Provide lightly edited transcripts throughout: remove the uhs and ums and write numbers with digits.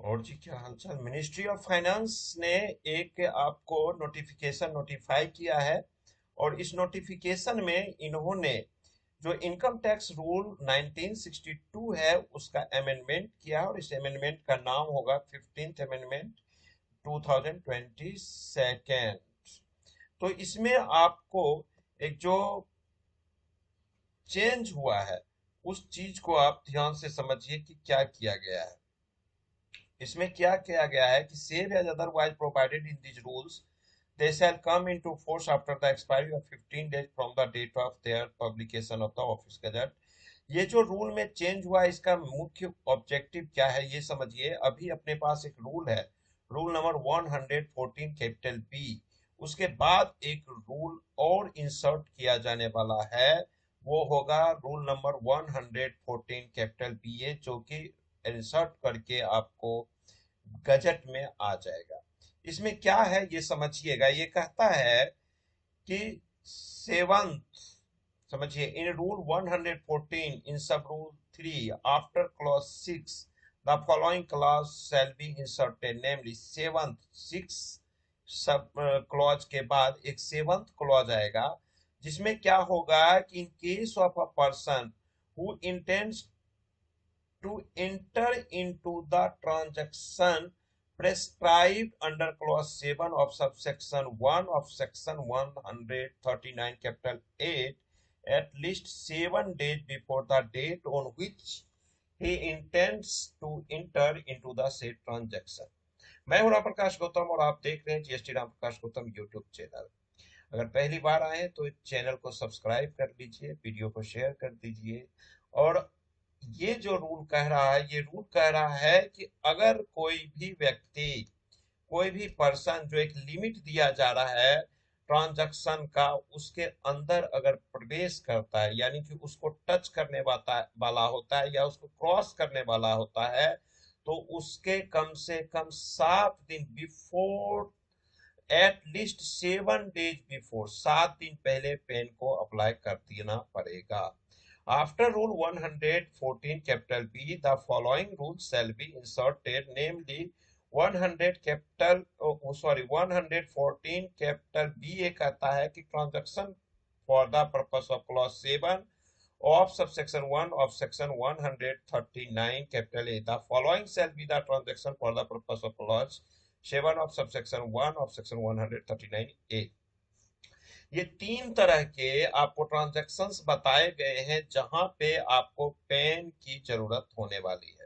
और जी क्या हालचाल। मिनिस्ट्री ऑफ फाइनेंस ने एक आपको नोटिफिकेशन नोटिफाई किया है और इस नोटिफिकेशन में इन्होंने जो इनकम टैक्स रूल 1962 है उसका अमेंडमेंट किया है और इस अमेंडमेंट का नाम होगा 15th अमेंडमेंट 2022। तो इसमें आपको एक जो चेंज हुआ है उस चीज को आप ध्यान से समझिए कि क्या किया गया है। इसमें क्या किया गया है कि save as otherwise provided in these rules they shall come into force after the expiry of 15 days from the date of their publication of the office gazette। ये जो रूल में चेंज हुआ है इसका मुख्य ऑब्जेक्टिव क्या है ये समझिए। अभी अपने पास एक रूल है, रूल नंबर 114 कैपिटल बी। उसके बाद एक रूल और इंसर्ट किया जाने वाला है, वो होगा रूल नंबर 114 कैपिटल बी ए, जो कि इंसर्ट करके आपको गजट में आ जाएगा। इसमें क्या है ये समझिएगा। ये कहता है कि सेवंथ, समझिए, इन रूल 114 इन सब rule 3 after clause 6 the following clause shell be inserted, namely seventh, 6 sub clause के बाद एक सेवंथ क्लॉज आएगा जिसमें क्या होगा कि in case of a person who intends to enter into the transaction prescribed under clause 7 of subsection 1 of section 139 capital 8 at least 7 days before the date on which he intends to enter into the said transaction। मैं हूं राम प्रकाश गौतम और आप देख रहे हैं GST Ram Prakash Gautam YouTube channel. अगर पहली बार आए हैं तो इस चैनल को सब्सक्राइब कर लीजिए, वीडियो को शेयर कर दीजिए। और ये जो रूल कह रहा है, ये रूल कह रहा है कि अगर कोई भी व्यक्ति, कोई भी पर्सन जो एक लिमिट दिया जा रहा है ट्रांजैक्शन का, उसके अंदर अगर प्रवेश करता है, यानी कि उसको टच करने वाला होता है या उसको क्रॉस करने वाला होता है, तो उसके कम से कम 7 दिन before, at least 7 days before, 7 दिन पहले पेन को अप्लाई कर देना पड़ेगा। After rule 114 capital B the following rule shall be inserted, namely 100 capital, sorry 114 capital B A कहता है कि transaction for the purpose of clause 7 of subsection 1 of section 139 capital A, the following shall be the transaction for the purpose of clause 7 of subsection 1 of section 139 A। ये तीन तरह के आपको transactions बताए गए हैं जहां पे आपको पेन की जरूरत होने वाली है।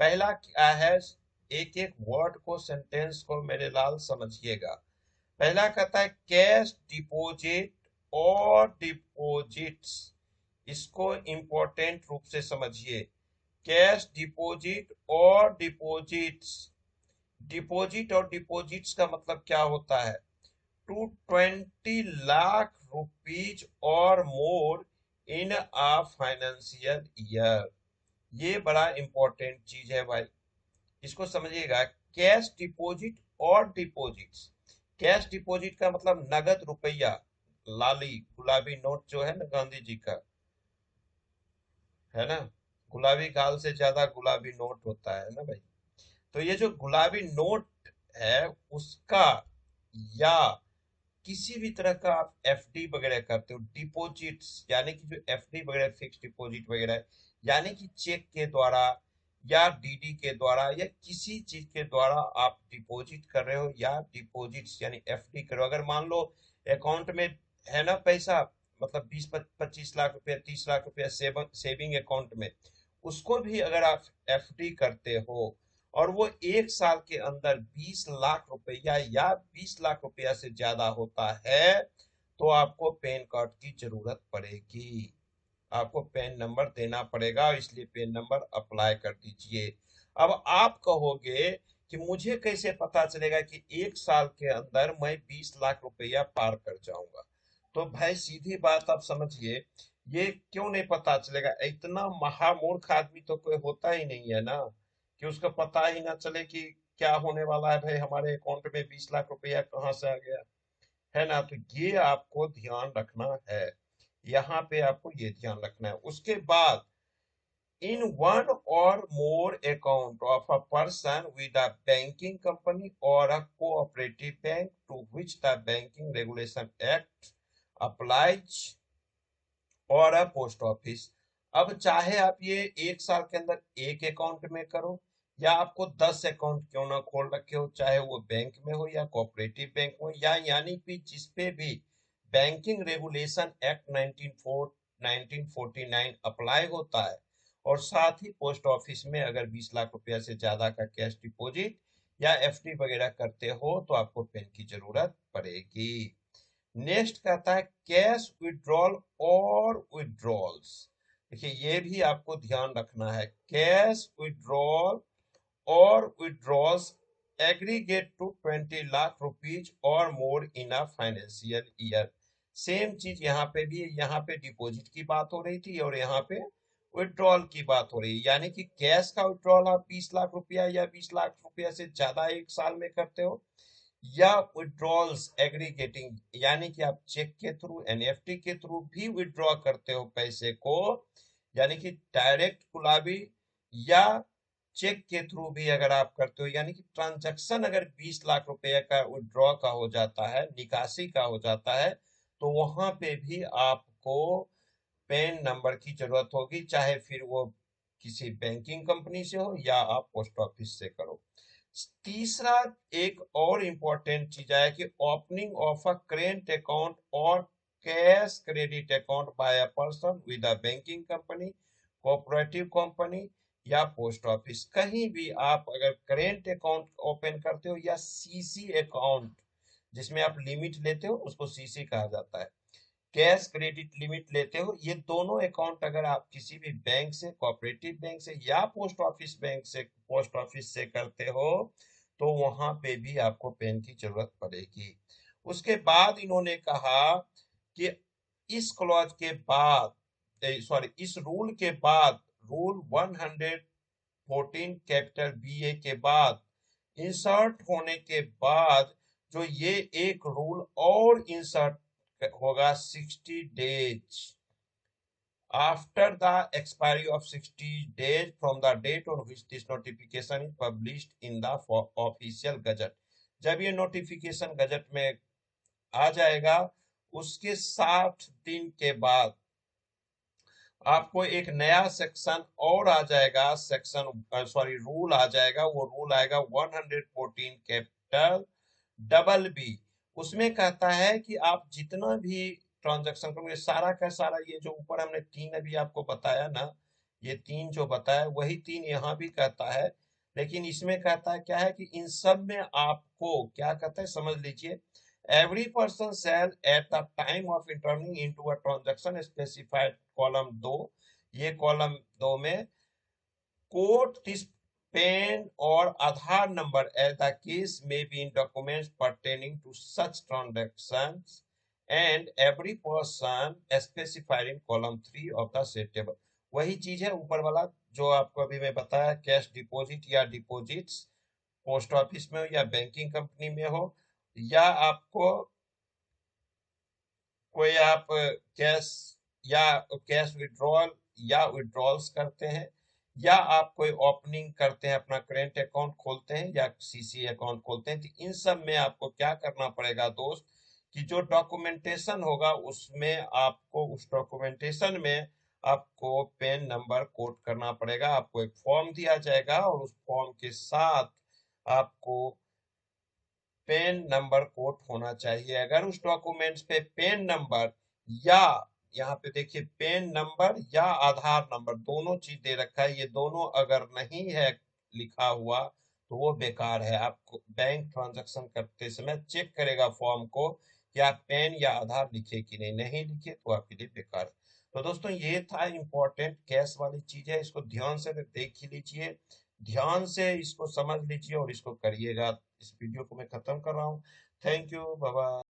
पहला क्या है, एक एक वर्ड को, सेंटेंस को मेरे लाल समझिएगा। पहला कहता है कैश डिपॉजिट और डिपॉजिट्स। इसको इंपॉर्टेंट रूप से समझिए। कैश डिपॉजिट और डिपॉजिट्स, डिपॉजिट और डिपॉजिट्स का मतलब क्या होता है, टू 20 लाख रुपीज और more in a financial year. ये बड़ा इंपॉर्टेंट चीज है भाई, इसको समझिएगा। कैश डिपॉजिट और डिपॉजिट्स, कैश डिपॉजिट का मतलब नगद रुपया, लाली गुलाबी नोट जो है ना गांधी जी का, है ना, गुलाबी गाल से ज्यादा गुलाबी नोट होता है ना भाई। तो ये जो गुलाबी नोट है उसका, या किसी भी तरह का आप एफडी वगैरह करते हो, डिपॉजिट्स यानी कि जो एफडी वगैरह फिक्स डिपॉजिट वगैरह है, यानी कि चेक के द्वारा या डीडी के द्वारा या किसी चीज के द्वारा आप डिपॉजिट कर रहे हो, या डिपॉजिट्स यानी एफडी कर रहे हो। अगर मान लो अकाउंट में है ना पैसा, मतलब 20-25 लाख रुपया, 30 लाख रुपया सेविंग अकाउंट में, उसको भी अगर आप एफडी करते हो और वो 1 साल के अंदर 20 लाख रुपया या 20 लाख रुपया से ज्यादा होता है, तो आपको पैन कार्ड की जरूरत पड़ेगी। आपको पैन नंबर देना पड़ेगा, इसलिए पैन नंबर अप्लाई कर दीजिए। अब आप कहोगे कि मुझे कैसे पता चलेगा कि 1 साल के अंदर मैं 20 लाख रुपया पार कर जाऊंगा। तो भाई सीधी बात आप समझिए, ये क्यों नहीं पता चलेगा, इतना महामूर्ख आदमी तो कोई होता ही नहीं है ना कि उसको पता ही ना चले कि क्या होने वाला है। भाई हमारे अकाउंट में 20 लाख रुपया कहाँ से आ गया, है ना। तो ये आपको ध्यान रखना है, यहाँ पे आपको ये ध्यान रखना है। उसके बाद in one or more account of a person with a banking company or a cooperative bank to which the Banking Regulation Act applies और अ पोस्ट ऑफिस। अब चाहे आप ये एक साल के अंदर एक अकाउंट में करो या आपको 10 अकाउंट क्यों ना खोल रखे हो, चाहे वो बैंक में हो या कोऑपरेटिव बैंक हो या यानी कि जिसपे भी बैंकिंग रेगुलेशन एक्ट 1949 अप्लाई होता है, और साथ ही पोस्ट ऑफिस में अगर 20 लाख रुपया से ज्यादा का कैश डिपॉजिट या एफडी वगैरह करते हो तो आपको पेन की जरूरत पड़ेगी। नेक्स्ट कहता है कैश विड्रॉल और विड्रॉल्स। देखिए ये भी आपको ध्यान रखना है, कैश विड्रॉल और withdrawals aggregate to 20 lakh rupees और more in a financial year. Same चीज यहाँ पे भी है, यहाँ पे डिपॉजिट की बात हो रही थी और यहाँ पे विड्रॉल की बात हो रही है, यानी कि कैश का विड्रॉल आप 20 लाख रुपया या 20 लाख रुपया से ज्यादा एक साल में करते हो, या विड्रॉल्स एग्रीगेटिंग यानी कि आप चेक के थ्रू एनईएफटी के थ्रू भी विड्रॉ करते हो पैसे को, यानी कि डायरेक्ट गुलाबी या चेक के थ्रू भी अगर आप करते हो, यानी कि ट्रांजैक्शन अगर 20 लाख रुपए का विड्रॉ का हो जाता है, निकासी का हो जाता है, तो वहां पे भी आपको पैन नंबर की जरूरत होगी, चाहे फिर वो किसी बैंकिंग कंपनी से हो या आप पोस्ट ऑफिस से करो। तीसरा एक और इम्पोर्टेंट चीज है कि opening of a current account और cash credit account by a person with a banking company, cooperative company या पोस्ट ऑफिस। कहीं भी आप अगर करेंट अकाउंट ओपन करते हो या सीसी अकाउंट जिसमें आप लिमिट लेते हो उसको सीसी कहा जाता है, कैश क्रेडिट लिमिट लेते हो, ये दोनों अकाउंट अगर आप किसी भी बैंक से, कोऑपरेटिव बैंक से या पोस्ट ऑफिस बैंक से, पोस्ट ऑफिस से करते हो तो वहां पे भी आपको पेन की जरूरत पड़ेगी। उसके बाद इन्होंने कहा कि इस क्लॉज के बाद, सॉरी इस रूल के बाद, रूल 114 कैपिटल बी ए के बाद इंसर्ट होने के बाद जो ये एक रूल और इंसर्ट होगा 60 days after the expiry of 60 days from the date on which this notification is published in the official gazette। जब ये नोटिफिकेशन गजट में आ जाएगा उसके 60 दिन के बाद आपको एक नया सेक्शन और आ जाएगा, सेक्शन सॉरी रूल आ जाएगा, वो रूल आएगा 114 कैपिटल डबल बी। उसमें कहता है कि आप जितना भी ट्रांजैक्शन करोगे सारा का सारा, ये जो ऊपर हमने तीन अभी आपको बताया ना, ये तीन जो बताया वही तीन यहाँ भी कहता है, लेकिन इसमें कहता है क्या है कि इन सब में आपको क्या कहता है समझ लीजिए। Every person shall at the time of interning into a transaction specified column 2, ये कॉलम 2 में quote this PAN or Aadhaar number as the case may be in documents pertaining to such transactions and every person specified in column 3 of the said table। वही चीज है ऊपर वाला जो आपको अभी मैं बताया, कैश डिपॉजिट या डिपॉजिट्स पोस्ट ऑफिस में हो या बैंकिंग कंपनी में हो, या आपको कोई आप कैश या कैश विड्रॉल या विड्रॉल्स करते हैं, या आप कोई ओपनिंग करते हैं, अपना करेंट अकाउंट खोलते हैं या सीसी अकाउंट खोलते हैं, तो इन सब में आपको क्या करना पड़ेगा दोस्त कि जो डॉक्यूमेंटेशन होगा उसमें आपको, उस डॉक्यूमेंटेशन में आपको पेन नंबर कोड करना पड़ेगा। आपको एक फॉर्म दिया जाएगा और उस फॉर्म के साथ आपको पेन नंबर कोड होना चाहिए। अगर उस डॉक्यूमेंट्स पे पेन नंबर या, यहाँ पे देखिए पेन नंबर या आधार नंबर दोनों चीज दे रखा है, ये दोनों अगर नहीं है लिखा हुआ तो वो बेकार है। आपको बैंक ट्रांजैक्शन करते समय चेक करेगा फॉर्म को कि आप पेन या आधार लिखे कि नहीं, नहीं लिखे तो आपके लिए बेकार है। तो दोस्तों ये था इम्पोर्टेंट कैश वाली चीज है, इसको ध्यान से देख ही लीजिए, ध्यान से इसको समझ लीजिए और इसको करिएगा। इस वीडियो को मैं खत्म कर रहा हूँ। Thank you, bye bye.